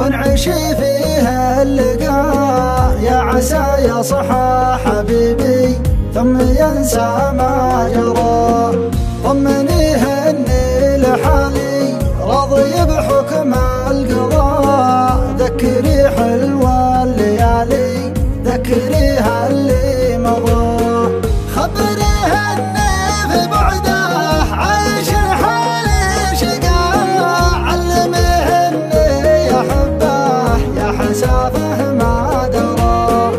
ونعيش فيها اللقاء. يا عسى يصحى حبيبي ثم ينسى ما جرى. طمنيه اني لحالي راضي بحكم القضاء. ذكري حلوة الليالي ذكريها اللي مضى. خبريه اني في بعده عايش حالي شقاء. علميه اني يحبه يا حسافه ما درى.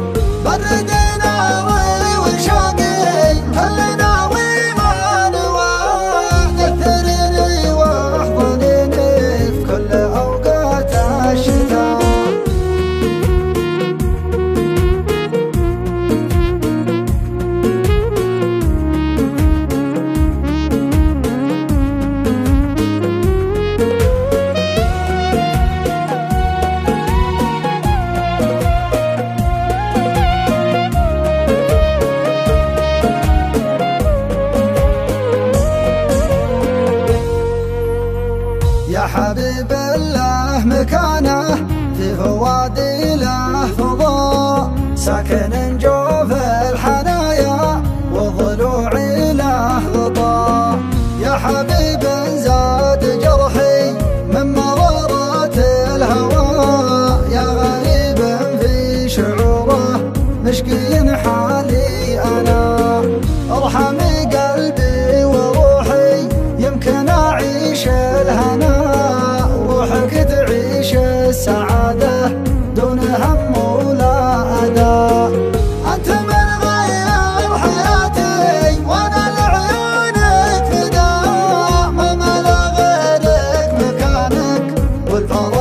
برد ناري وشوقي كل ناوي ما نوى. دثريني واحضنيني في كل اوقات الشتاء. يا حبيب الله مكانه في فوادي له فضاء. ساكن جوف الحنايا وضلوعي له غطاء. يا حبيب زاد جرحي من مرارات الهوى. يا غريب في شعوره مشكي حالي انا. ارحمي قلبي وروحي يمكن اعيش الهنا. روحك تعيش السعادة دون هم ولا أذى. أنت من غير حياتي وأنا لعيونك فداء. ما ملا غيرك مكانك والفضل